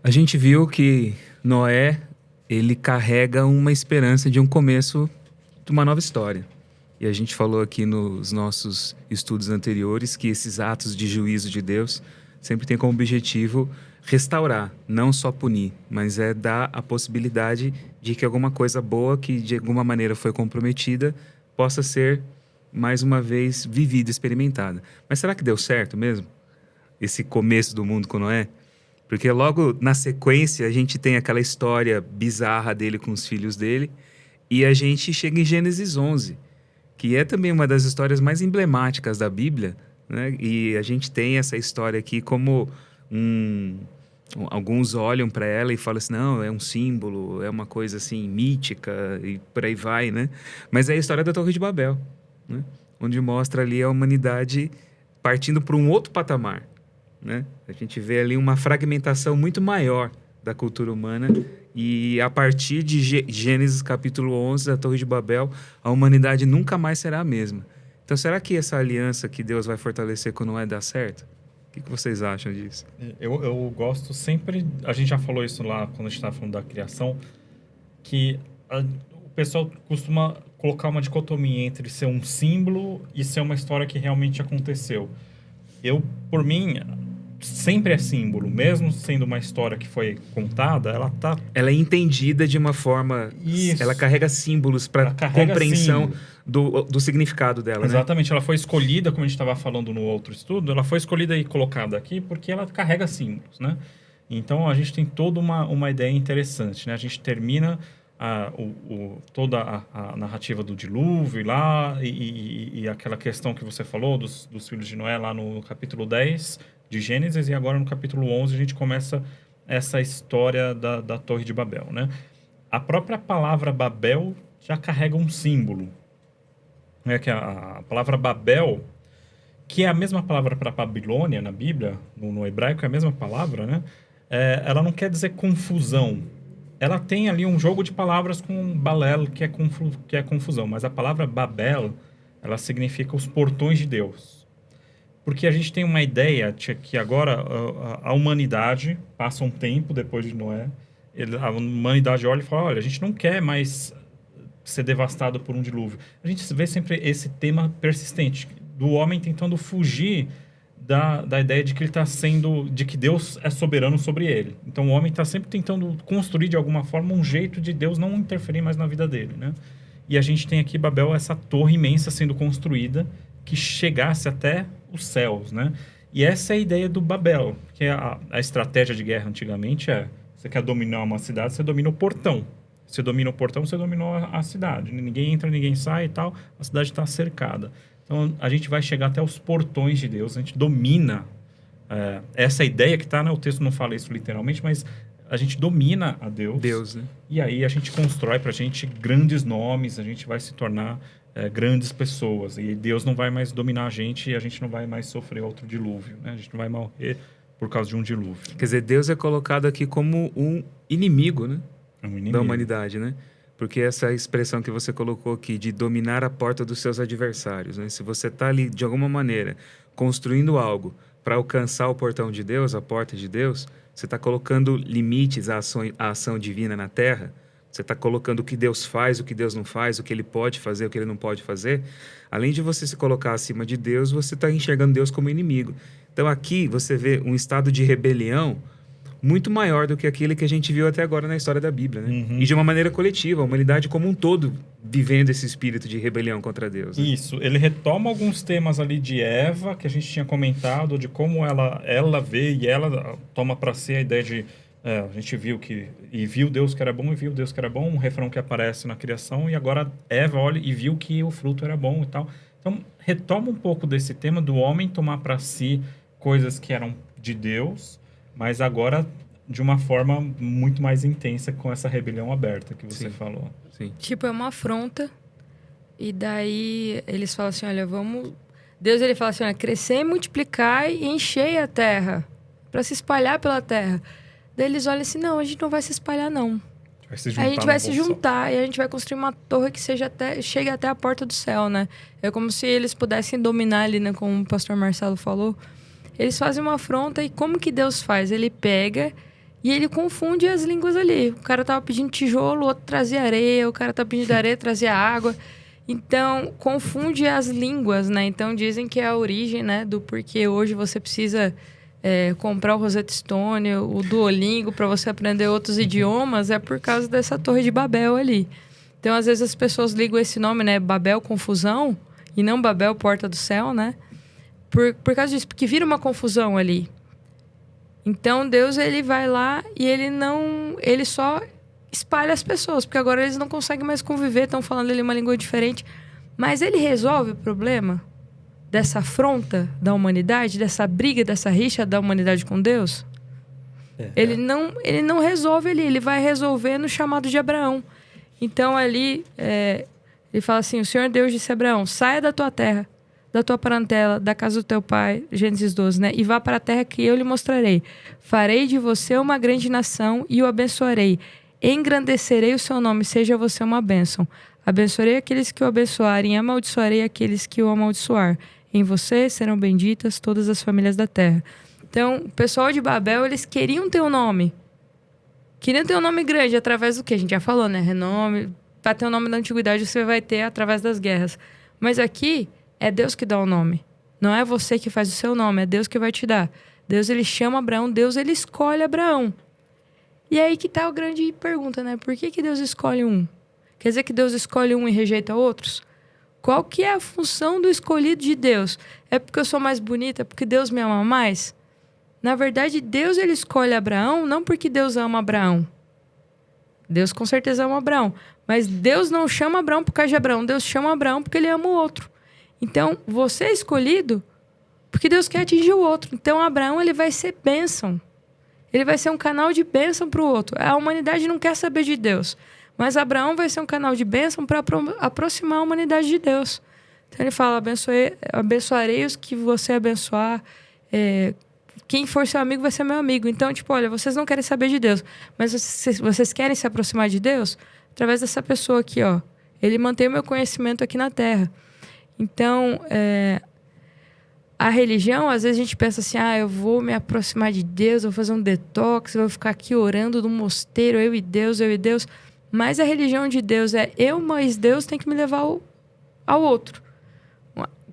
A gente viu que Noé, ele carrega uma esperança de um começo de uma nova história. E a gente falou aqui nos nossos estudos anteriores que esses atos de juízo de Deus sempre tem como objetivo restaurar, não só punir, mas é dar a possibilidade de que alguma coisa boa que de alguma maneira foi comprometida possa ser mais uma vez vivida, experimentada. Mas será que deu certo mesmo? Esse começo do mundo com Noé? Porque logo na sequência a gente tem aquela história bizarra dele com os filhos dele e a gente chega em Gênesis 11, que é também uma das histórias mais emblemáticas da Bíblia, né? E a gente tem essa história aqui como alguns olham para ela e falam assim, não, é um símbolo, é uma coisa assim mítica e por aí vai, né? Mas é a história da Torre de Babel, né? Onde mostra ali a humanidade partindo para um outro patamar, né? A gente vê ali uma fragmentação muito maior da cultura humana e a partir de Gênesis capítulo 11 da Torre de Babel, a humanidade nunca mais será a mesma. Então, será que essa aliança que Deus vai fortalecer com Noé dá certo? O que vocês acham disso? Eu gosto sempre... A gente já falou isso lá quando a gente estava falando da criação, que o pessoal costuma colocar uma dicotomia entre ser um símbolo e ser uma história que realmente aconteceu. Por mim, sempre é símbolo. Mesmo sendo uma história que foi contada, ela é entendida de uma forma... Isso. Ela carrega símbolos para compreensão símbolos. Do significado dela, Exatamente. Né? Ela foi escolhida, como a gente estava falando no outro estudo, ela foi escolhida e colocada aqui porque ela carrega símbolos, né? Então, a gente tem toda uma ideia interessante, né? A gente termina toda a narrativa do dilúvio lá e aquela questão que você falou dos filhos de Noé lá no capítulo 10 de Gênesis, e agora no capítulo 11 a gente começa essa história da Torre de Babel, né? A própria palavra Babel já carrega um símbolo, né? Que a palavra Babel, que é a mesma palavra para Babilônia na Bíblia, no hebraico é a mesma palavra, né? Ela não quer dizer confusão. Ela tem ali um jogo de palavras com Balel, que é confusão, mas a palavra Babel, ela significa os portões de Deus. Porque a gente tem uma ideia que agora a humanidade passa um tempo depois de Noé, a humanidade olha e fala, olha, a gente não quer mais ser devastado por um dilúvio. A gente vê sempre esse tema persistente do homem tentando fugir da ideia de que ele está de que Deus é soberano sobre ele. Então o homem está sempre tentando construir de alguma forma um jeito de Deus não interferir mais na vida dele, né? E a gente tem aqui Babel, essa torre imensa sendo construída que chegasse até os céus, né? E essa é a ideia do Babel, que é a estratégia de guerra antigamente você quer dominar uma cidade, você domina o portão. Você domina o portão, você dominou a cidade. Ninguém entra, ninguém sai e tal, a cidade está cercada. Então, a gente vai chegar até os portões de Deus, a gente domina essa ideia que está, né? O texto não fala isso literalmente, mas a gente domina a Deus. Né? E aí a gente constrói para a gente grandes nomes, a gente vai se tornar grandes pessoas. E Deus não vai mais dominar a gente e a gente não vai mais sofrer outro dilúvio, né? A gente não vai morrer por causa de um dilúvio. Quer dizer, Deus é colocado aqui como um inimigo, né? Um inimigo. Da humanidade, né? Porque essa expressão que você colocou aqui, de dominar a porta dos seus adversários, né? Se você está ali, de alguma maneira, construindo algo para alcançar o portão de Deus, a porta de Deus, você está colocando limites à ação divina na Terra, você está colocando o que Deus faz, o que Deus não faz, o que Ele pode fazer, o que Ele não pode fazer. Além de você se colocar acima de Deus, você está enxergando Deus como inimigo. Então aqui você vê um estado de rebelião muito maior do que aquele que a gente viu até agora na história da Bíblia, né? Uhum. E de uma maneira coletiva, a humanidade como um todo vivendo esse espírito de rebelião contra Deus. Né? Isso, ele retoma alguns temas ali de Eva, que a gente tinha comentado, de como ela vê e ela toma para si a ideia de... a gente viu viu Deus que era bom e viu Deus que era bom, um refrão que aparece na criação, e agora Eva olha e viu que o fruto era bom e tal. Então, retoma um pouco desse tema do homem tomar para si coisas que eram de Deus, mas agora de uma forma muito mais intensa com essa rebelião aberta que você falou. Sim. Tipo, é uma afronta. E daí eles falam assim, olha, vamos... Deus, ele fala assim, olha, crescer e multiplicar e encher a terra, para se espalhar pela terra. Daí eles olham assim, não, a gente não vai se espalhar, não. A gente vai se juntar e a gente vai construir uma torre que chegue até a porta do céu, né? É como se eles pudessem dominar ali, né? Como o pastor Marcelo falou. Eles fazem uma afronta e como que Deus faz? Ele pega E ele confunde as línguas ali. O cara tava pedindo tijolo, o outro trazia areia, o cara tava pedindo areia, trazia água. Então, confunde as línguas, né? Então, dizem que é a origem, né? Do porquê hoje você precisa comprar o Rosetta Stone, o Duolingo, para você aprender outros idiomas, é por causa dessa Torre de Babel ali. Então, às vezes, as pessoas ligam esse nome, né? Babel, confusão, e não Babel, porta do céu, né? Por causa disso, porque vira uma confusão ali. Então, Deus, ele vai lá e ele só espalha as pessoas, porque agora eles não conseguem mais conviver, estão falando ali uma língua diferente. Mas ele resolve o problema dessa afronta da humanidade, dessa briga, dessa rixa da humanidade com Deus? Ele não resolve ali, ele vai resolver no chamado de Abraão. Então, ali, ele fala assim, o Senhor Deus disse a Abraão, saia da tua terra, da tua parentela, da casa do teu pai, Gênesis 12, né? E vá para a terra que eu lhe mostrarei. Farei de você uma grande nação e o abençoarei. Engrandecerei o seu nome, seja você uma bênção. Abençoarei aqueles que o abençoarem e amaldiçoarei aqueles que o amaldiçoar. Em você serão benditas todas as famílias da terra. Então, o pessoal de Babel, eles queriam ter um nome. Queriam ter um nome grande através do que? A gente já falou, né? Renome. Para ter o nome da antiguidade, você vai ter através das guerras. Mas aqui, é Deus que dá o nome. Não é você que faz o seu nome, é Deus que vai te dar. Deus, ele chama Abraão, Deus, ele escolhe Abraão. E aí que tá a grande pergunta, né? Por que Deus escolhe um? Quer dizer que Deus escolhe um e rejeita outros? Qual que é a função do escolhido de Deus? É porque eu sou mais bonita? É porque Deus me ama mais? Na verdade, Deus, ele escolhe Abraão não porque Deus ama Abraão. Deus com certeza ama Abraão. Mas Deus não chama Abraão por causa de Abraão. Deus chama Abraão porque ele ama o outro. Então, você é escolhido porque Deus quer atingir o outro. Então, Abraão, ele vai ser bênção. Ele vai ser um canal de bênção para o outro. A humanidade não quer saber de Deus. Mas Abraão vai ser um canal de bênção para aproximar a humanidade de Deus. Então, ele fala, abençoarei os que você abençoar. Quem for seu amigo vai ser meu amigo. Então, tipo, olha, vocês não querem saber de Deus. Mas vocês querem se aproximar de Deus? Através dessa pessoa aqui, ó. Ele mantém o meu conhecimento aqui na Terra. Então, a religião, às vezes a gente pensa assim, eu vou me aproximar de Deus, eu vou fazer um detox, eu vou ficar aqui orando no mosteiro, eu e Deus, eu e Deus. Mas a religião de Deus é eu, mas Deus tem que me levar ao outro.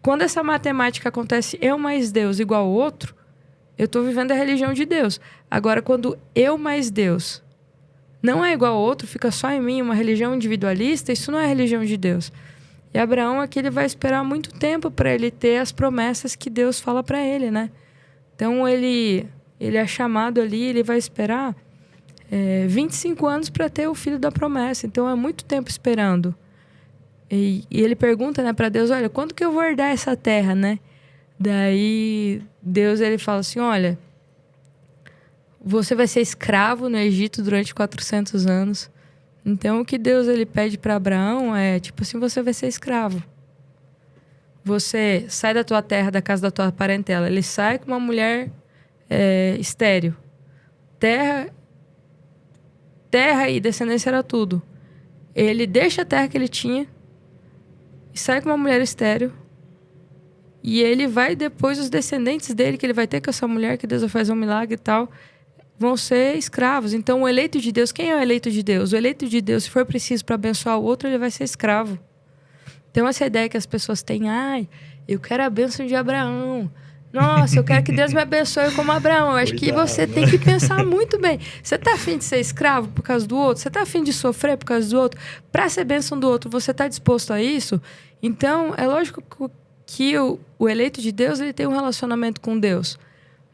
Quando essa matemática acontece eu mais Deus igual ao outro, eu estou vivendo a religião de Deus. Agora, quando eu mais Deus não é igual ao outro, fica só em mim, uma religião individualista, isso não é religião de Deus. E Abraão aqui ele vai esperar muito tempo para ele ter as promessas que Deus fala para ele, né? Então ele é chamado ali, ele vai esperar 25 anos para ter o filho da promessa. Então é muito tempo esperando. E ele pergunta, né, para Deus, olha, quando que eu vou herdar essa terra, né? Daí Deus ele fala assim, olha, você vai ser escravo no Egito durante 400 anos. Então, o que Deus ele pede para Abraão é, tipo assim, você vai ser escravo. Você sai da tua terra, da casa da tua parentela. Ele sai com uma mulher estéril. Terra e descendência era tudo. Ele deixa a terra que ele tinha e sai com uma mulher estéril. E ele vai depois, os descendentes dele, que ele vai ter com essa mulher, que Deus vai fazer um milagre e tal, vão ser escravos. Então, o eleito de Deus, quem é o eleito de Deus? O eleito de Deus, se for preciso para abençoar o outro, ele vai ser escravo. Então, essa ideia que as pessoas têm, eu quero a bênção de Abraão. Nossa, eu quero que Deus me abençoe como Abraão. Eu acho que você tem que pensar muito bem. Você está afim de ser escravo por causa do outro? Você está afim de sofrer por causa do outro? Para ser bênção do outro, você está disposto a isso? Então, é lógico que o eleito de Deus, ele tem um relacionamento com Deus.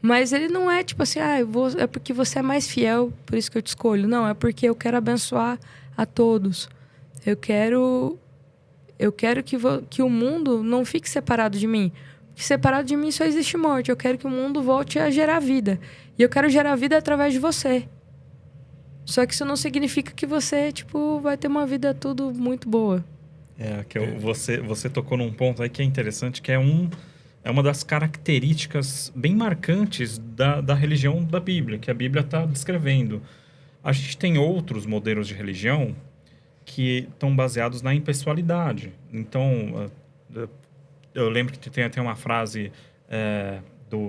Mas ele não é tipo assim, é porque você é mais fiel, por isso que eu te escolho. Não, é porque eu quero abençoar a todos. Eu quero que o mundo não fique separado de mim. Porque separado de mim só existe morte. Eu quero que o mundo volte a gerar vida. E eu quero gerar vida através de você. Só que isso não significa que você, vai ter uma vida tudo muito boa. Você tocou num ponto aí que é interessante, que é uma das características bem marcantes da religião da Bíblia, que a Bíblia está descrevendo. A gente tem outros modelos de religião que estão baseados na impessoalidade. Então, eu lembro que tem até uma frase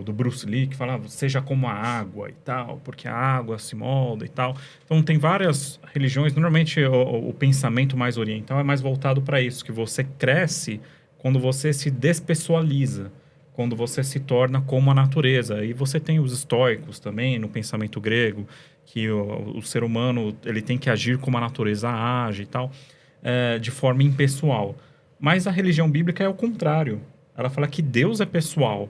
do Bruce Lee, que falava, seja como a água e tal, porque a água se molda e tal. Então, tem várias religiões. Normalmente, o pensamento mais oriental é mais voltado para isso, que você cresce quando você se despessoaliza, quando você se torna como a natureza. E você tem os estoicos também, no pensamento grego, que o ser humano ele tem que agir como a natureza age e tal, de forma impessoal. Mas a religião bíblica é o contrário. Ela fala que Deus é pessoal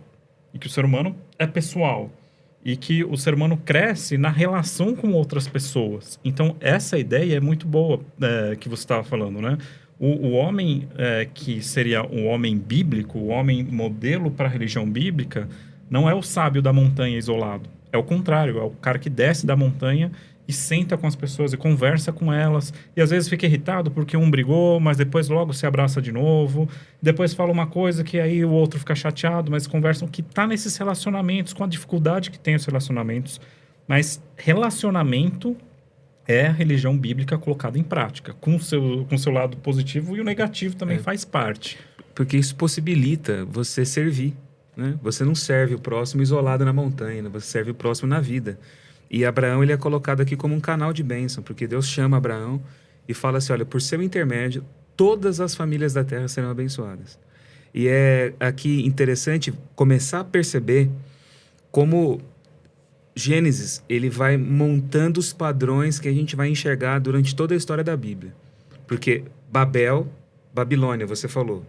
e que o ser humano é pessoal e que o ser humano cresce na relação com outras pessoas. Então, essa ideia é muito boa que você estava falando, né? O homem que seria o homem bíblico, o homem modelo para a religião bíblica, não é o sábio da montanha isolado. É o contrário, é o cara que desce da montanha e senta com as pessoas e conversa com elas. E às vezes fica irritado porque um brigou, mas depois logo se abraça de novo. Depois fala uma coisa que aí o outro fica chateado, mas conversam que tá nesses relacionamentos, com a dificuldade que tem os relacionamentos. Mas relacionamento é a religião bíblica colocada em prática, com seu lado positivo, e o negativo também faz parte. Porque isso possibilita você servir, né? Você não serve o próximo isolado na montanha, né? Você serve o próximo na vida. E Abraão, ele é colocado aqui como um canal de bênção, porque Deus chama Abraão e fala assim, olha, por seu intermédio, todas as famílias da terra serão abençoadas. E é aqui interessante começar a perceber como Gênesis, ele vai montando os padrões que a gente vai enxergar durante toda a história da Bíblia. Porque Babel, Babilônia, você falou.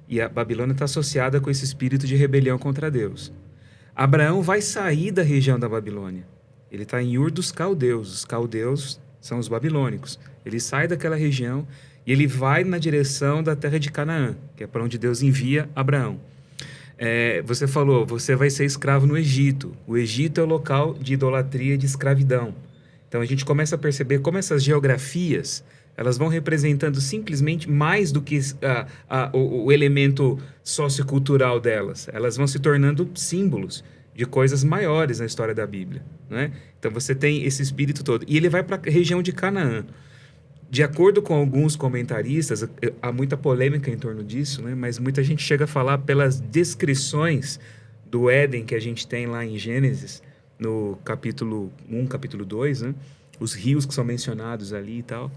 E a Babilônia está associada com esse espírito de rebelião contra Deus. Abraão vai sair da região da Babilônia. Ele está em Ur dos Caldeus. Os caldeus são os babilônicos. Ele sai daquela região e ele vai na direção da terra de Canaã, que é para onde Deus envia Abraão. Você falou, você vai ser escravo no Egito. O Egito é o local de idolatria e de escravidão. Então a gente começa a perceber como essas geografias elas vão representando simplesmente mais do que o elemento sociocultural delas. Elas vão se tornando símbolos de coisas maiores na história da Bíblia, né? Então você tem esse espírito todo. E ele vai para a região de Canaã. De acordo com alguns comentaristas, há muita polêmica em torno disso, né? Mas muita gente chega a falar pelas descrições do Éden que a gente tem lá em Gênesis, no capítulo 1, capítulo 2, né? Os rios que são mencionados ali e tal.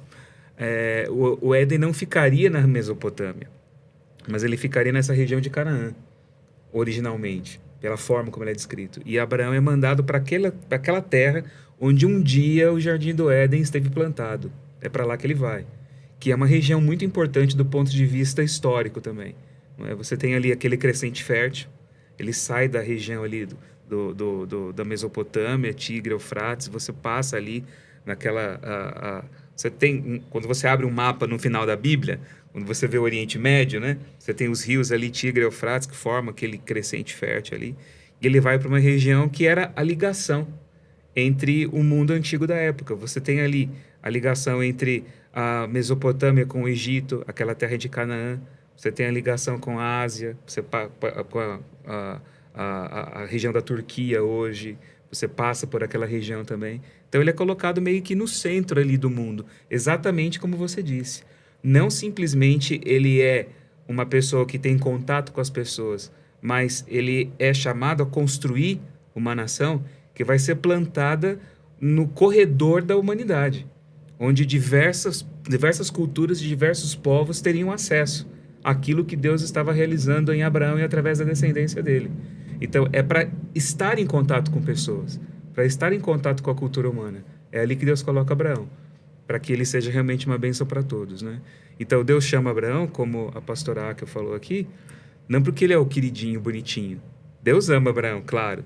O Éden não ficaria na Mesopotâmia, mas ele ficaria nessa região de Canaã, originalmente, pela forma como ele é descrito. E Abraão é mandado para aquela terra onde um dia o Jardim do Éden esteve plantado. É para lá que ele vai, que é uma região muito importante do ponto de vista histórico também. Não é? Você tem ali aquele crescente fértil, ele sai da região ali da Mesopotâmia, Tigre, Eufrates, você passa ali naquela... Você tem, quando você abre um mapa no final da Bíblia, quando você vê o Oriente Médio, né? Você tem os rios ali, Tigre e Eufrates, que formam aquele crescente fértil ali. E ele vai para uma região que era a ligação entre o mundo antigo da época. Você tem ali a ligação entre a Mesopotâmia com o Egito, aquela terra de Canaã. Você tem a ligação com a Ásia, com a região da Turquia hoje. Você passa por aquela região também. Então, ele é colocado meio que no centro ali do mundo, exatamente como você disse. Não simplesmente ele é uma pessoa que tem contato com as pessoas, mas ele é chamado a construir uma nação que vai ser plantada no corredor da humanidade, onde diversas culturas de diversos povos teriam acesso àquilo que Deus estava realizando em Abraão e através da descendência dele. Então, é para estar em contato com pessoas, para estar em contato com a cultura humana. É ali que Deus coloca Abraão, para que ele seja realmente uma bênção para todos, né? Então, Deus chama Abraão, como a pastora Aca falou aqui, não porque ele é o queridinho, bonitinho. Deus ama Abraão, claro,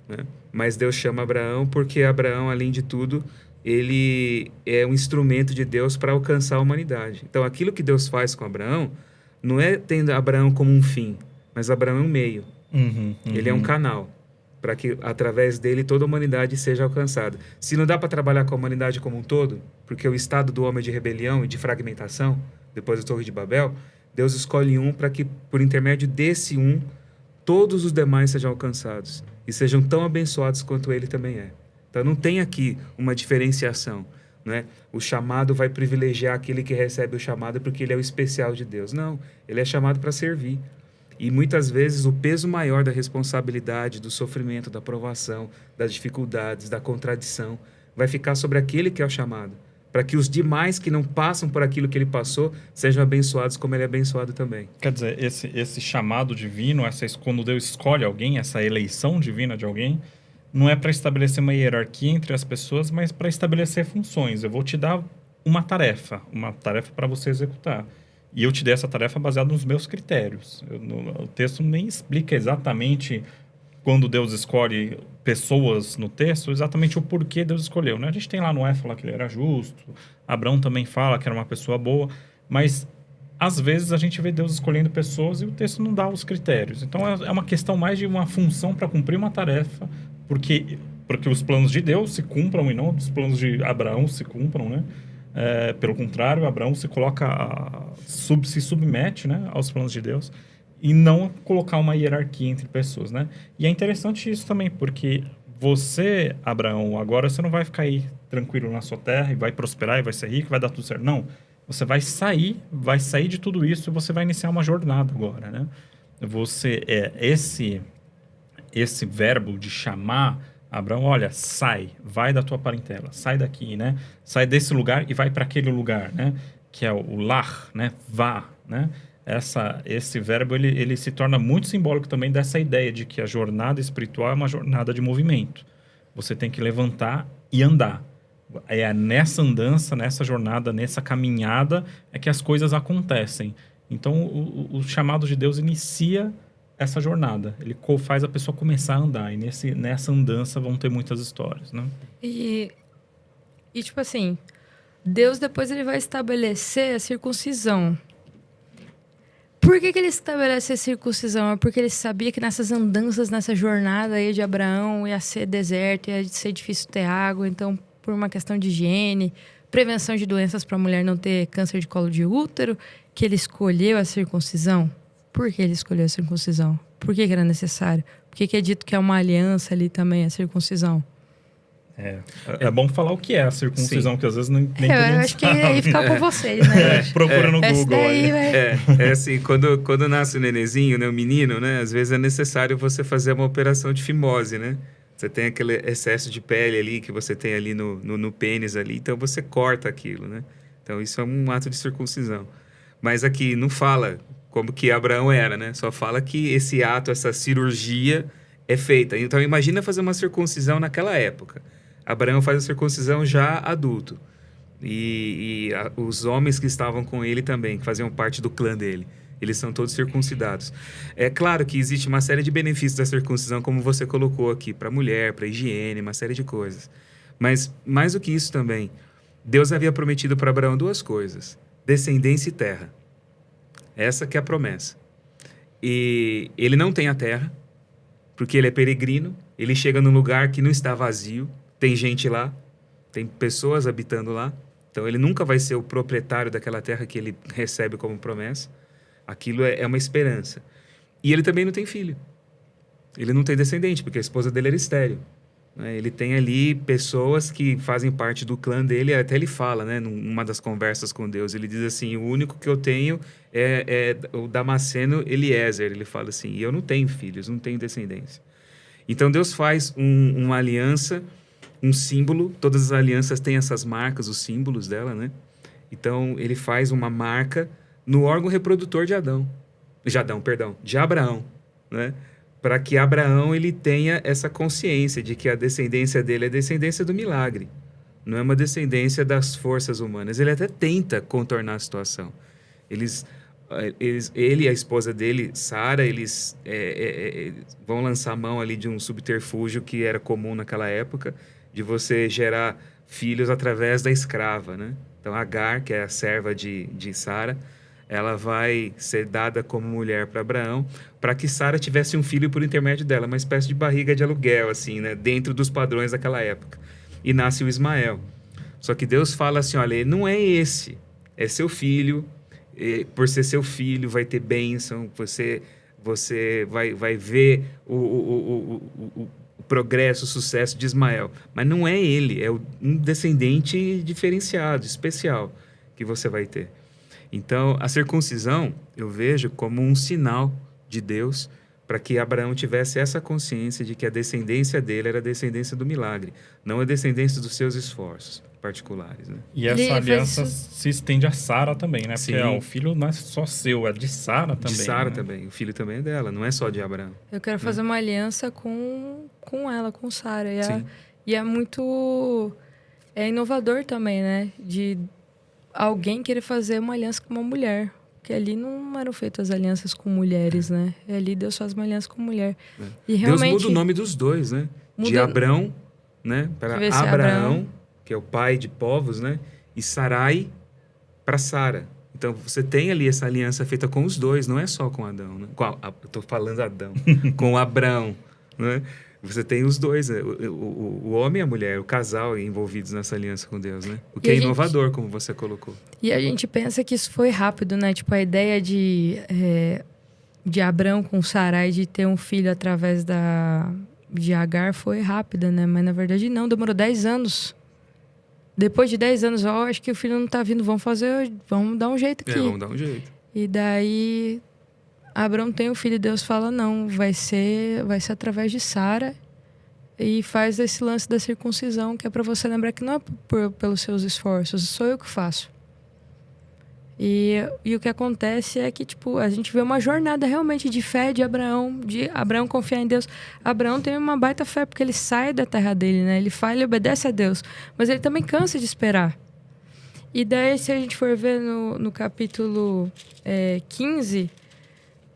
né? Mas Deus chama Abraão porque Abraão, além de tudo, ele é um instrumento de Deus para alcançar a humanidade. Então, aquilo que Deus faz com Abraão não é tendo Abraão como um fim, mas Abraão é um meio. Ele é um canal para que através dele toda a humanidade seja alcançada. Se não dá para trabalhar com a humanidade como um todo, porque o estado do homem é de rebelião e de fragmentação, depois da Torre de Babel, Deus escolhe um para que, por intermédio desse um, todos os demais sejam alcançados e sejam tão abençoados quanto ele também é. Então não tem aqui uma diferenciação, né? O chamado vai privilegiar aquele que recebe o chamado porque ele é o especial de Deus. Não, ele é chamado para servir. E muitas vezes o peso maior da responsabilidade, do sofrimento, da provação, das dificuldades, da contradição, vai ficar sobre aquele que é o chamado. Para que os demais que não passam por aquilo que ele passou sejam abençoados como ele é abençoado também. Quer dizer, esse chamado divino, quando Deus escolhe alguém, essa eleição divina de alguém, não é para estabelecer uma hierarquia entre as pessoas, mas para estabelecer funções. Eu vou te dar uma tarefa para você executar. E eu te dei essa tarefa baseada nos meus critérios. O texto nem explica exatamente, quando Deus escolhe pessoas no texto, exatamente o porquê Deus escolheu, né? A gente tem lá Noé falar que ele era justo, Abraão também fala que era uma pessoa boa, mas às vezes a gente vê Deus escolhendo pessoas e o texto não dá os critérios. Então é uma questão mais de uma função para cumprir uma tarefa, porque os planos de Deus se cumpram e não os planos de Abraão se cumpram, né? Pelo contrário, Abraão se se submete, né, aos planos de Deus e não colocar uma hierarquia entre pessoas, né? E é interessante isso também, porque você, Abraão, agora você não vai ficar aí tranquilo na sua terra e vai prosperar e vai ser rico, vai dar tudo certo. Não, você vai sair de tudo isso e você vai iniciar uma jornada agora, né? Esse verbo de chamar Abraão, olha, sai, vai da tua parentela, sai daqui, né? Sai desse lugar e vai para aquele lugar, né? Que é o lar, né? Vá, né? Esse verbo, ele se torna muito simbólico também dessa ideia de que a jornada espiritual é uma jornada de movimento. Você tem que levantar e andar. É nessa andança, nessa jornada, nessa caminhada, é que as coisas acontecem. Então, o chamado de Deus inicia essa jornada. Ele faz a pessoa começar a andar. E nessa andança vão ter muitas histórias, né? E tipo assim, Deus depois ele vai estabelecer a circuncisão. Por que ele estabelece a circuncisão? É porque ele sabia que nessas andanças, nessa jornada aí de Abraão, ia ser deserto, ia ser difícil ter água. Então, por uma questão de higiene, prevenção de doenças para a mulher não ter câncer de colo de útero, que ele escolheu a circuncisão. Por que ele escolheu a circuncisão? Por que era necessário? Por que é dito que é uma aliança ali também, a circuncisão? É bom falar o que é a circuncisão, que às vezes nem todo mundo sabe. Eu acho que ia ficar com vocês, né? Procura no Google. Daí, assim, quando nasce o nenenzinho, né, o menino, né, às vezes é necessário você fazer uma operação de fimose, né? Você tem aquele excesso de pele ali que você tem ali no pênis ali, então você corta aquilo, né? Então isso é um ato de circuncisão. Mas aqui não fala como que Abraão era, né? Só fala que esse ato, essa cirurgia é feita. Então imagina fazer uma circuncisão naquela época. Abraão faz a circuncisão já adulto. E os homens que estavam com ele também, que faziam parte do clã dele, eles são todos circuncidados. É claro que existe uma série de benefícios da circuncisão, como você colocou aqui, para a mulher, para a higiene, uma série de coisas. Mas, mais do que isso também, Deus havia prometido para Abraão duas coisas: descendência e terra. Essa que é a promessa. E ele não tem a terra, porque ele é peregrino, ele chega num lugar que não está vazio, tem gente lá, tem pessoas habitando lá, então ele nunca vai ser o proprietário daquela terra que ele recebe como promessa. Aquilo é uma esperança. E ele também não tem filho. Ele não tem descendente, porque a esposa dele era estéril. Né? Ele tem ali pessoas que fazem parte do clã dele, até ele fala, né, numa das conversas com Deus, ele diz assim: o único que eu tenho é o Damasceno Eliezer. Ele fala assim: e eu não tenho filhos, não tenho descendência. Então Deus faz uma aliança, um símbolo. Todas as alianças têm essas marcas, os símbolos dela, né? Então ele faz uma marca no órgão reprodutor de Abraão, né? Para que Abraão ele tenha essa consciência de que a descendência dele é descendência do milagre, não é uma descendência das forças humanas. Ele até tenta contornar a situação. Ele e a esposa dele, Sara, eles vão lançar mão ali de um subterfúgio que era comum naquela época, de você gerar filhos através da escrava, né? Então Agar, que é a serva de Sara, ela vai ser dada como mulher para Abraão, para que Sara tivesse um filho por intermédio dela, uma espécie de barriga de aluguel, assim, né? Dentro dos padrões daquela época. E nasce o Ismael. Só que Deus fala assim: olha, não é esse, é seu filho. Por ser seu filho, vai ter bênção, você vai ver o progresso, o sucesso de Ismael. Mas não é ele, é um descendente diferenciado, especial, que você vai ter. Então, a circuncisão eu vejo como um sinal de Deus, para que Abraão tivesse essa consciência de que a descendência dele era a descendência do milagre, não a descendência dos seus esforços particulares, né? E essa Ele aliança faz se estende a Sara também, né? Sim. Porque o filho não é só seu, é de Sara também. De Sara né? também. O filho também é dela, não é só de Abraão. Eu quero fazer uma aliança com ela, com Sara. Sim. E é muito... É inovador também, né? De alguém querer fazer uma aliança com uma mulher. Porque ali não eram feitas alianças com mulheres, né? E ali Deus faz uma aliança com mulher. E realmente... Deus muda o nome dos dois, né? De Muda- Abrão, né? Para Deixa eu ver se é Abraão, Abraão. que é o pai de povos, né? E Sarai para Sara. Então, você tem ali essa aliança feita com os dois, não é só com Adão, né? Eu tô falando Adão. Com Abrão, né? Você tem os dois, né? O homem e a mulher, o casal envolvidos nessa aliança com Deus, né? O que E é a gente- inovador, como você colocou. E a gente pensa que isso foi rápido, né? Tipo, a ideia de Abrão com Sarai de ter um filho através de Agar foi rápida, né? Mas na verdade não, demorou 10 anos. Depois de 10 anos, acho que o filho não tá vindo, vamos dar um jeito aqui. Vamos dar um jeito. E daí Abrão tem o filho e Deus fala, não, vai ser através de Sara. E faz esse lance da circuncisão, que é para você lembrar que não é pelos seus esforços, sou eu que faço. E o que acontece é que, tipo, a gente vê uma jornada realmente de fé de Abraão confiar em Deus. Abraão tem uma baita fé, porque ele sai da terra dele, né? Ele fala, ele obedece a Deus. Mas ele também cansa de esperar. E daí, se a gente for ver no capítulo 15,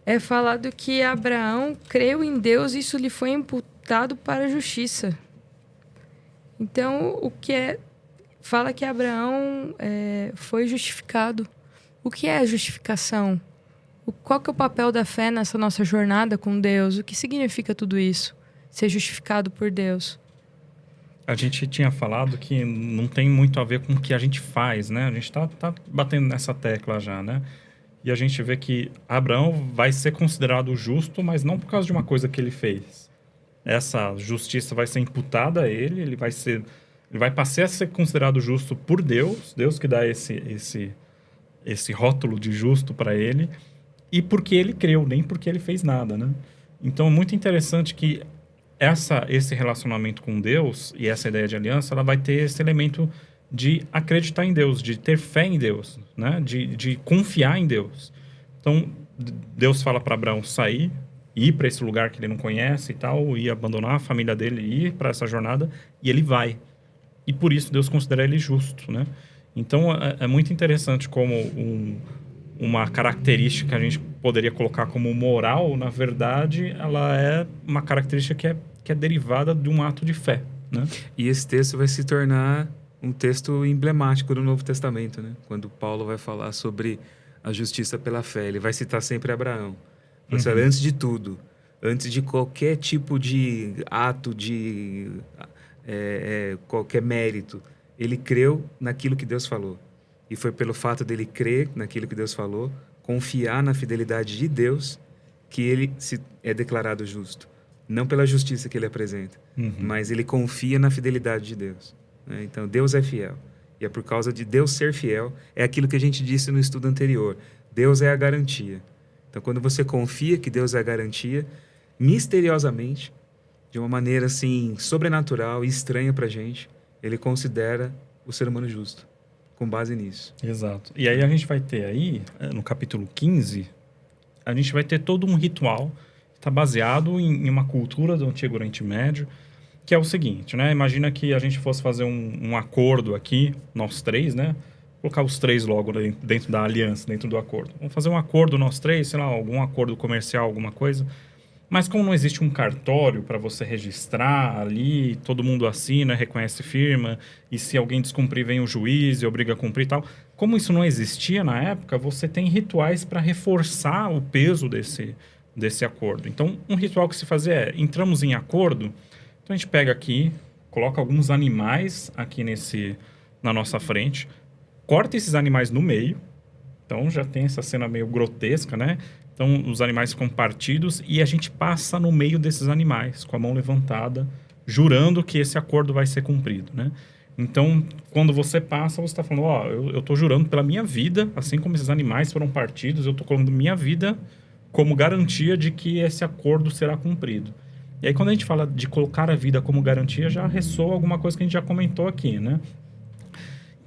é falado que Abraão creu em Deus e isso lhe foi imputado para a justiça. Então, fala que Abraão foi justificado. O que é a justificação? Qual que é o papel da fé nessa nossa jornada com Deus? O que significa tudo isso? Ser justificado por Deus. A gente tinha falado que não tem muito a ver com o que a gente faz, né? A gente tá batendo nessa tecla já, né? E a gente vê que Abraão vai ser considerado justo, mas não por causa de uma coisa que ele fez. Essa justiça vai ser imputada a ele, ele vai passar a ser considerado justo por Deus, Deus que dá esse rótulo de justo para ele, e porque ele creu, nem porque ele fez nada, né? Então é muito interessante que esse relacionamento com Deus e essa ideia de aliança, ela vai ter esse elemento de acreditar em Deus, de ter fé em Deus, né? De confiar em Deus. Então, Deus fala para Abraão sair, ir para esse lugar que ele não conhece e tal, ir abandonar a família dele, ir para essa jornada, e ele vai. E por isso Deus considera ele justo, né? Então, é muito interessante como uma característica que a gente poderia colocar como moral, na verdade, ela é uma característica que é derivada de um ato de fé, né? E esse texto vai se tornar um texto emblemático do Novo Testamento, né? Quando Paulo vai falar sobre a justiça pela fé, ele vai citar sempre Abraão. Antes de tudo, antes de qualquer tipo de ato, de qualquer mérito, ele creu naquilo que Deus falou. E foi pelo fato dele crer naquilo que Deus falou, confiar na fidelidade de Deus, que ele é declarado justo. Não pela justiça que ele apresenta, mas ele confia na fidelidade de Deus. Né? Então, Deus é fiel. E é por causa de Deus ser fiel, é aquilo que a gente disse no estudo anterior. Deus é a garantia. Então, quando você confia que Deus é a garantia, misteriosamente, de uma maneira assim, sobrenatural e estranha pra gente, ele considera o ser humano justo, com base nisso. Exato. E aí a gente vai ter aí, no capítulo 15, a gente vai ter todo um ritual que está baseado em uma cultura do Antigo Oriente Médio, que é o seguinte, né? Imagina que a gente fosse fazer um acordo aqui, nós três, né? Colocar os três logo dentro da aliança, dentro do acordo. Vamos fazer um acordo nós três, sei lá, algum acordo comercial, alguma coisa. Mas como não existe um cartório para você registrar ali, todo mundo assina, reconhece firma, e se alguém descumprir vem o juiz e obriga a cumprir e tal. Como isso não existia na época, você tem rituais para reforçar o peso desse acordo. Então, um ritual que se fazia é, entramos em acordo, então a gente pega aqui, coloca alguns animais aqui na nossa frente, corta esses animais no meio, então já tem essa cena meio grotesca, né? Então, os animais ficam partidos e a gente passa no meio desses animais, com a mão levantada, jurando que esse acordo vai ser cumprido, né? Então, quando você passa, você está falando, eu estou jurando pela minha vida, assim como esses animais foram partidos, eu estou colocando minha vida como garantia de que esse acordo será cumprido. E aí, quando a gente fala de colocar a vida como garantia, já ressoa alguma coisa que a gente já comentou aqui, né?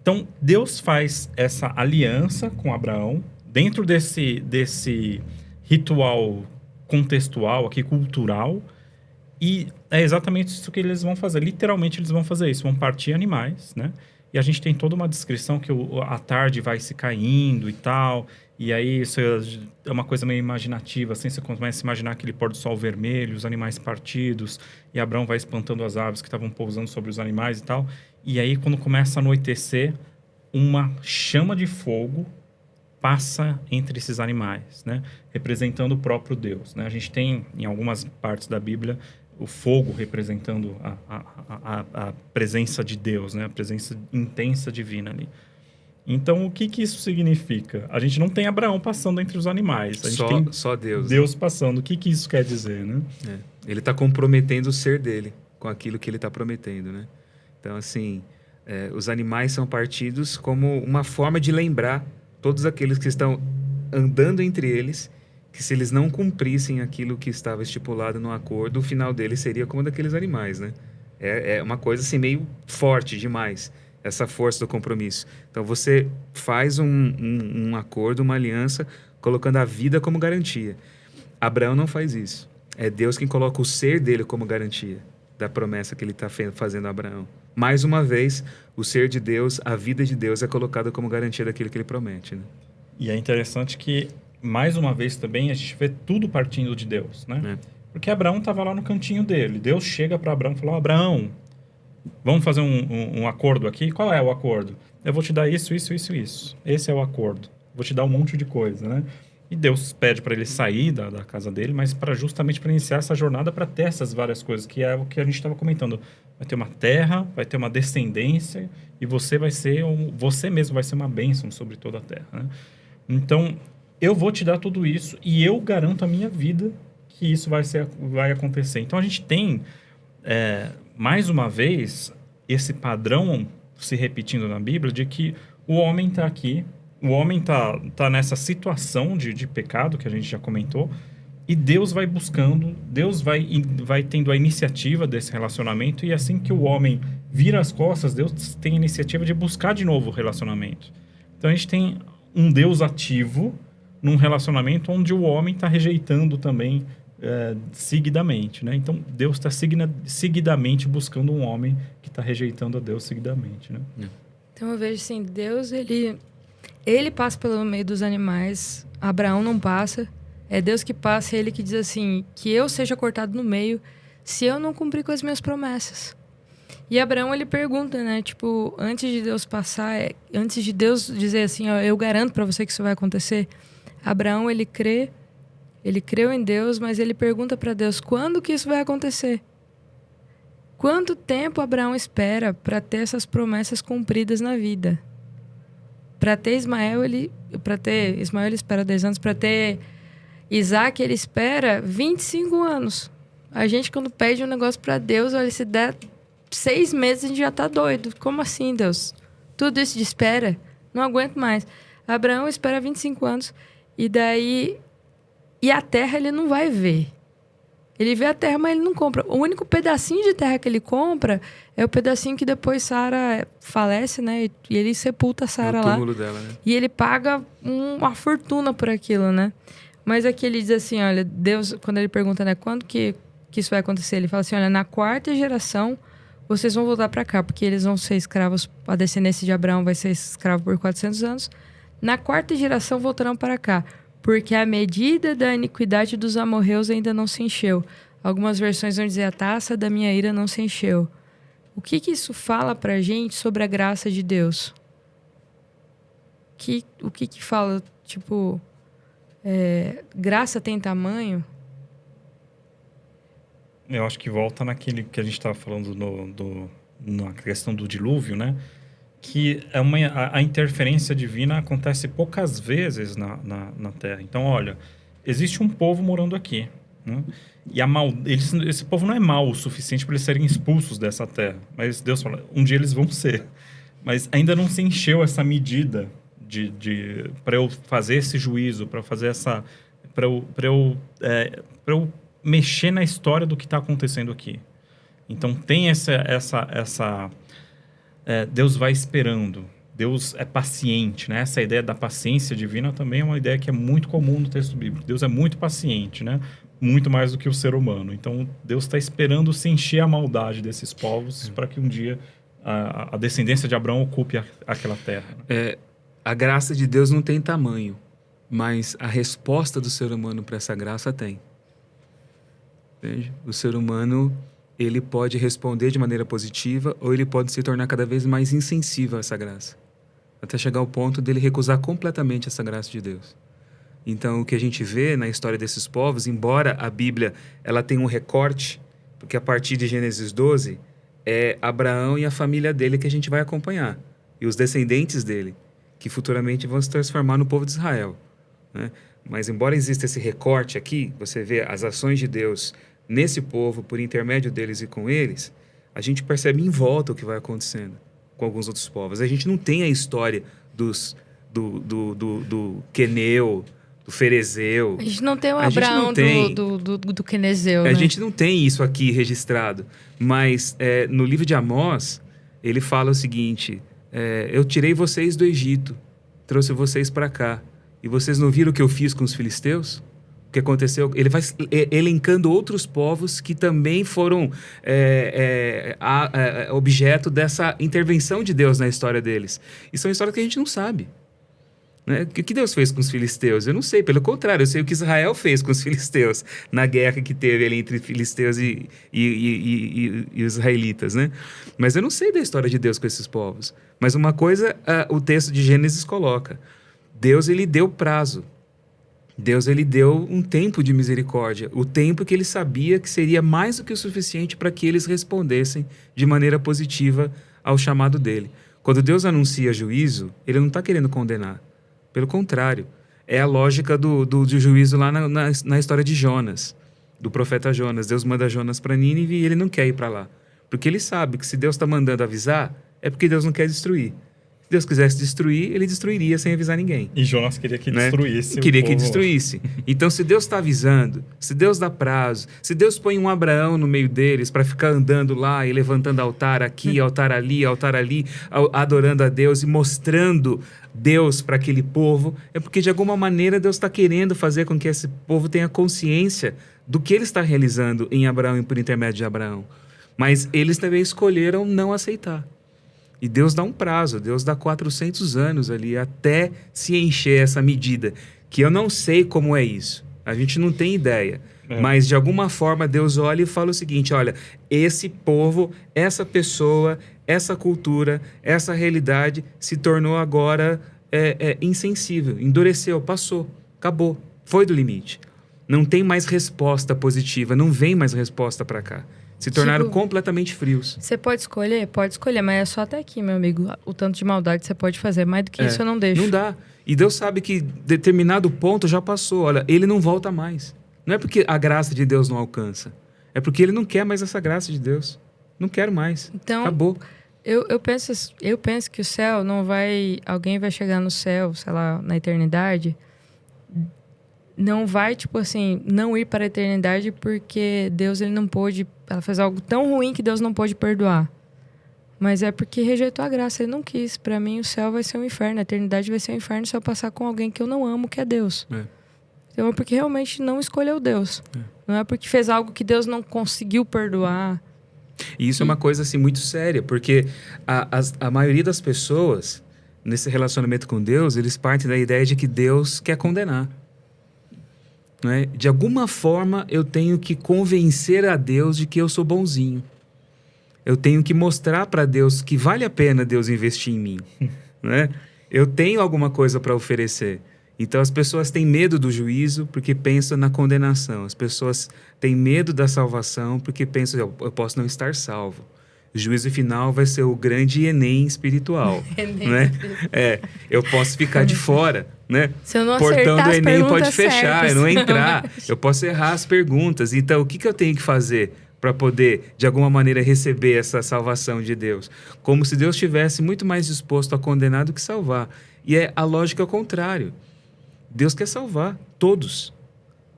Então, Deus faz essa aliança com Abraão dentro desse ritual contextual aqui, cultural, e é exatamente isso que eles vão fazer. Literalmente, eles vão fazer isso. Vão partir animais, né? E a gente tem toda uma descrição que a tarde vai se caindo e tal. E aí, isso é uma coisa meio imaginativa, assim. Você começa a imaginar aquele pôr do sol vermelho, os animais partidos. E Abraão vai espantando as aves que estavam pousando sobre os animais e tal. E aí, quando começa a anoitecer, uma chama de fogo passa entre esses animais, né? Representando o próprio Deus, né? A gente tem, em algumas partes da Bíblia, o fogo representando a presença de Deus, né? A presença intensa divina ali. Então, o que isso significa? A gente não tem Abraão passando entre os animais. A gente tem só Deus. Deus passando. O que isso quer dizer, né? Ele está comprometendo o ser dele com aquilo que ele está prometendo, né? Então, assim, os animais são partidos como uma forma de lembrar todos aqueles que estão andando entre eles, que se eles não cumprissem aquilo que estava estipulado no acordo, o final deles seria como daqueles animais, né? É uma coisa assim meio forte demais, essa força do compromisso. Então você faz um acordo, uma aliança, colocando a vida como garantia. Abraão não faz isso. É Deus quem coloca o ser dele como garantia da promessa que ele está fazendo a Abraão. Mais uma vez, o ser de Deus, a vida de Deus é colocada como garantia daquilo que ele promete, né? E é interessante que, mais uma vez também, a gente vê tudo partindo de Deus, né? Porque Abraão estava lá no cantinho dele. Deus chega para Abraão e falou: Abraão, vamos fazer um acordo aqui? Qual é o acordo? Eu vou te dar isso, isso, isso, isso. Esse é o acordo. Vou te dar um monte de coisa, né? E Deus pede para ele sair da casa dele, mas justamente para iniciar essa jornada, para ter essas várias coisas, que é o que a gente estava comentando. Vai ter uma terra, vai ter uma descendência, e você mesmo vai ser uma bênção sobre toda a terra, né? Então, eu vou te dar tudo isso e eu garanto a minha vida que isso vai acontecer. Então, a gente tem, mais uma vez, esse padrão se repetindo na Bíblia de que o homem está aqui, o homem tá nessa situação de pecado que a gente já comentou, e Deus vai buscando, Deus vai tendo a iniciativa desse relacionamento, e assim que o homem vira as costas, Deus tem a iniciativa de buscar de novo o relacionamento. Então a gente tem um Deus ativo num relacionamento onde o homem está rejeitando também seguidamente, né? Então Deus está seguidamente buscando um homem que está rejeitando a Deus seguidamente, né? Então eu vejo assim, Deus, ele passa pelo meio dos animais, Abraão não passa. É Deus que passa, é Ele que diz assim, que eu seja cortado no meio se eu não cumprir com as minhas promessas. E Abraão, ele pergunta, né? Tipo, antes de Deus passar, antes de Deus dizer assim, ó, eu garanto para você que isso vai acontecer. Abraão, ele creu em Deus, mas ele pergunta para Deus, quando que isso vai acontecer? Quanto tempo Abraão espera para ter essas promessas cumpridas na vida? Para ter Ismael, ele espera 10 anos, para ter Isaac, ele espera 25 anos. A gente, quando pede um negócio para Deus, olha, se der 6 meses, a gente já tá doido. Como assim, Deus? Tudo isso de espera? Não aguento mais. Abraão espera 25 anos. E daí... E a terra ele não vai ver. Ele vê a terra, mas ele não compra. O único pedacinho de terra que ele compra é o pedacinho que depois Sara falece, né? E ele sepulta Sara lá. Dela, né? E ele paga uma fortuna por aquilo, né? Mas aqui ele diz assim, olha, Deus, quando ele pergunta, né, quando que isso vai acontecer? Ele fala assim, olha, na 4ª geração, vocês vão voltar para cá, porque eles vão ser escravos, a descendência de Abraão vai ser escravo por 400 anos. Na 4ª geração voltarão para cá, porque a medida da iniquidade dos amorreus ainda não se encheu. Algumas versões vão dizer, a taça da minha ira não se encheu. O que isso fala pra gente sobre a graça de Deus? O que fala, tipo... graça tem tamanho? Eu acho que volta naquele que a gente estava falando na questão do dilúvio, né? Que a interferência divina acontece poucas vezes na Terra. Então, olha, existe um povo morando aqui, né? E esse povo não é mau o suficiente para eles serem expulsos dessa Terra. Mas Deus fala, um dia eles vão ser. Mas ainda não se encheu essa medida para eu fazer esse juízo, para fazer para eu mexer na história do que está acontecendo aqui. Então tem Deus vai esperando. Deus é paciente, né? Essa ideia da paciência divina também é uma ideia que é muito comum no texto bíblico. Deus é muito paciente, né? Muito mais do que o ser humano. Então, Deus está esperando se encher a maldade desses povos para que um dia a descendência de Abraão ocupe aquela terra. A graça de Deus não tem tamanho, mas a resposta do ser humano para essa graça tem. Entende? O ser humano, ele pode responder de maneira positiva ou ele pode se tornar cada vez mais insensível a essa graça, até chegar ao ponto dele recusar completamente essa graça de Deus. Então, o que a gente vê na história desses povos, embora a Bíblia ela tenha um recorte, porque a partir de Gênesis 12, é Abraão e a família dele que a gente vai acompanhar, e os descendentes dele, que futuramente vão se transformar no povo de Israel, né? Mas, embora exista esse recorte aqui, você vê as ações de Deus nesse povo, por intermédio deles e com eles, a gente percebe em volta o que vai acontecendo com alguns outros povos. A gente não tem a história do Queneu, do Ferezeu. A gente não tem o Abraão do Quenezeu, né? A gente não tem isso aqui registrado. Mas no livro de Amós, ele fala o seguinte: eu tirei vocês do Egito, trouxe vocês para cá. E vocês não viram o que eu fiz com os filisteus? O que aconteceu? Ele vai elencando outros povos que também foram objeto dessa intervenção de Deus na história deles. E são histórias que a gente não sabe. Né? O que Deus fez com os filisteus? Eu não sei, pelo contrário, eu sei o que Israel fez com os filisteus na guerra que teve ali entre filisteus e os israelitas, né? Mas eu não sei da história de Deus com esses povos. Mas uma coisa o texto de Gênesis coloca: Deus, ele deu prazo. Deus, ele deu um tempo de misericórdia, o tempo que ele sabia que seria mais do que o suficiente para que eles respondessem de maneira positiva ao chamado dele. Quando Deus anuncia juízo, ele não está querendo condenar. Pelo contrário, é a lógica do juízo lá na história de Jonas, do profeta Jonas. Deus manda Jonas para Nínive e ele não quer ir para lá. Porque ele sabe que se Deus está mandando avisar, é porque Deus não quer destruir. Se Deus quisesse destruir, ele destruiria sem avisar ninguém. E Jonas queria que destruísse. Queria que destruísse. Então, se Deus está avisando, se Deus dá prazo, se Deus põe um Abraão no meio deles para ficar andando lá e levantando altar aqui, altar ali, adorando a Deus e mostrando Deus para aquele povo, é porque de alguma maneira Deus está querendo fazer com que esse povo tenha consciência do que ele está realizando em Abraão e por intermédio de Abraão. Mas eles também escolheram não aceitar. E Deus dá um prazo, Deus dá 400 anos ali até se encher essa medida, que eu não sei como é isso, a gente não tem ideia, mas de alguma forma Deus olha e fala o seguinte: olha, esse povo, essa pessoa, essa cultura, essa realidade se tornou agora insensível, endureceu, passou, acabou, foi do limite, não tem mais resposta positiva, não vem mais resposta para cá. Se tornaram completamente frios. Você pode escolher, mas é só até aqui, meu amigo. O tanto de maldade que você pode fazer, mais do que isso eu não deixo. Não dá. E Deus sabe que determinado ponto já passou. Olha, ele não volta mais. Não é porque a graça de Deus não alcança. É porque ele não quer mais essa graça de Deus. Não quero mais. Então, acabou. Eu penso que o céu não vai... Alguém vai chegar no céu, sei lá, na eternidade... Não vai, tipo assim, não ir para a eternidade porque Deus, ele não pôde... Ela fez algo tão ruim que Deus não pôde perdoar. Mas é porque rejeitou a graça, ele não quis. Para mim, o céu vai ser um inferno, a eternidade vai ser um inferno se eu passar com alguém que eu não amo, que é Deus. Então é porque realmente não escolheu Deus. Não é porque fez algo que Deus não conseguiu perdoar. E isso é uma coisa, assim, muito séria, porque a maioria das pessoas, nesse relacionamento com Deus, eles partem da ideia de que Deus quer condenar. Né? De alguma forma eu tenho que convencer a Deus de que eu sou bonzinho. Eu tenho que mostrar para Deus que vale a pena Deus investir em mim. Né? Eu tenho alguma coisa para oferecer. Então as pessoas têm medo do juízo porque pensam na condenação. As pessoas têm medo da salvação porque pensam: eu posso não estar salvo. O juízo final vai ser o grande Enem espiritual. Né? Eu posso ficar de fora. Né? Se eu não Portando o Enem pode fechar, certas, eu não entrar. Eu posso errar as perguntas. Então, o que eu tenho que fazer para poder, de alguma maneira, receber essa salvação de Deus? Como se Deus estivesse muito mais disposto a condenar do que salvar. E a lógica é o contrário. Deus quer salvar todos.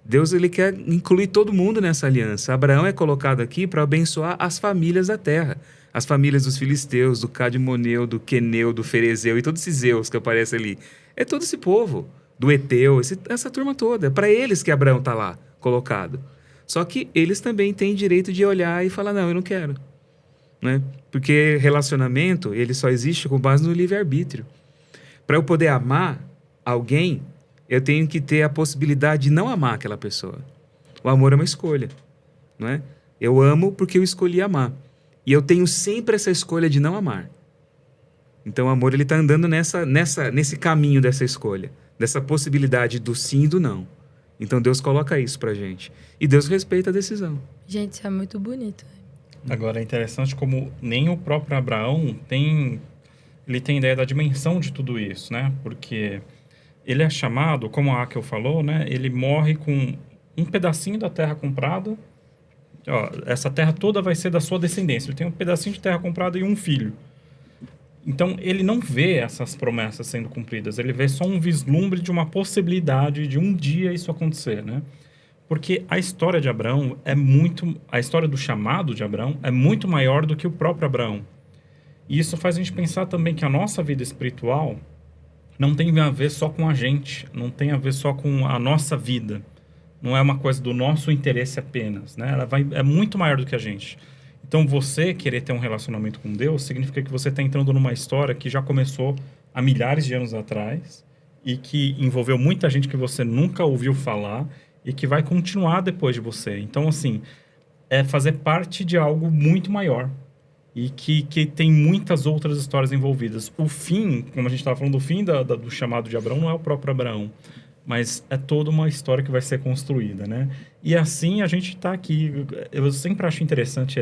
Deus ele quer incluir todo mundo nessa aliança. Abraão é colocado aqui para abençoar as famílias da terra. As famílias dos filisteus, do Cadmoneu, do Queneu, do Ferezeu e todos esses Zeus que aparecem ali. É todo esse povo, do Eteu, essa turma toda. É para eles que Abraão está lá colocado. Só que eles também têm direito de olhar e falar, não, eu não quero. Né? Porque relacionamento, ele só existe com base no livre-arbítrio. Para eu poder amar alguém, eu tenho que ter a possibilidade de não amar aquela pessoa. O amor é uma escolha, não é? Eu amo porque eu escolhi amar. E eu tenho sempre essa escolha de não amar. Então o amor ele está andando nesse caminho dessa escolha, dessa possibilidade do sim e do não. Então Deus coloca isso pra gente. E Deus respeita a decisão. Gente, isso é muito bonito. Agora é interessante como nem o próprio Abraão tem ideia da dimensão de tudo isso, né? Porque ele é chamado, como a Akel falou, né? Ele morre com um pedacinho da terra comprada. Ó, essa terra toda vai ser da sua descendência. Ele tem um pedacinho de terra comprada e um filho. Então, ele não vê essas promessas sendo cumpridas. Ele vê só um vislumbre de uma possibilidade de um dia isso acontecer, né? Porque a história de Abraão a história do chamado de Abraão é muito maior do que o próprio Abraão. E isso faz a gente pensar também que a nossa vida espiritual não tem a ver só com a gente, não tem a ver só com a nossa vida. Não é uma coisa do nosso interesse apenas, né? É muito maior do que a gente. Então, você querer ter um relacionamento com Deus significa que você está entrando numa história que já começou há milhares de anos atrás e que envolveu muita gente que você nunca ouviu falar e que vai continuar depois de você. Então, assim, é fazer parte de algo muito maior e que tem muitas outras histórias envolvidas. O fim, como a gente estava falando, o fim do chamado de Abraão não é o próprio Abraão, mas é toda uma história que vai ser construída, né? E assim a gente está aqui. Eu sempre acho interessante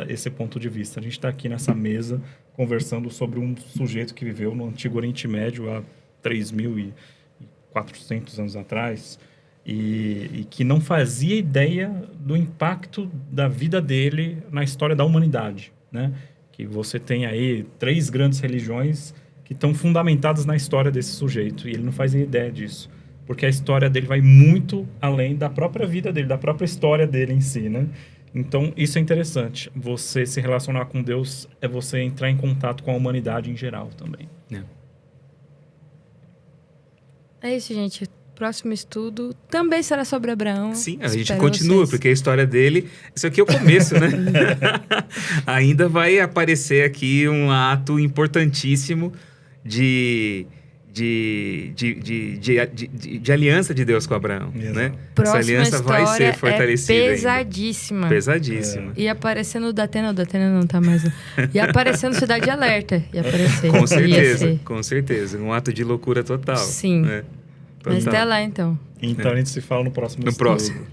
esse ponto de vista. A gente está aqui nessa mesa conversando sobre um sujeito que viveu no Antigo Oriente Médio há 3.400 anos atrás e que não fazia ideia do impacto da vida dele na história da humanidade, né? Que você tem aí 3 grandes religiões que estão fundamentadas na história desse sujeito e ele não faz ideia disso. Porque a história dele vai muito além da própria vida dele, da própria história dele em si, né? Então, isso é interessante. Você se relacionar com Deus é você entrar em contato com a humanidade em geral também. É isso, gente. Próximo estudo também será sobre Abraão. Sim, a gente continua, porque a história dele... Isso aqui é o começo, né? Ainda vai aparecer aqui um ato importantíssimo de aliança de Deus com Abraão, né? Essa aliança vai ser fortalecida. É pesadíssima. Ainda. Pesadíssima. E aparecendo o Datena não tá mais. E aparecendo Cidade Alerta. E aparecer. Com certeza. Um ato de loucura total. Sim. Né? Mas até lá, então. Então a gente se fala no próximo próximo.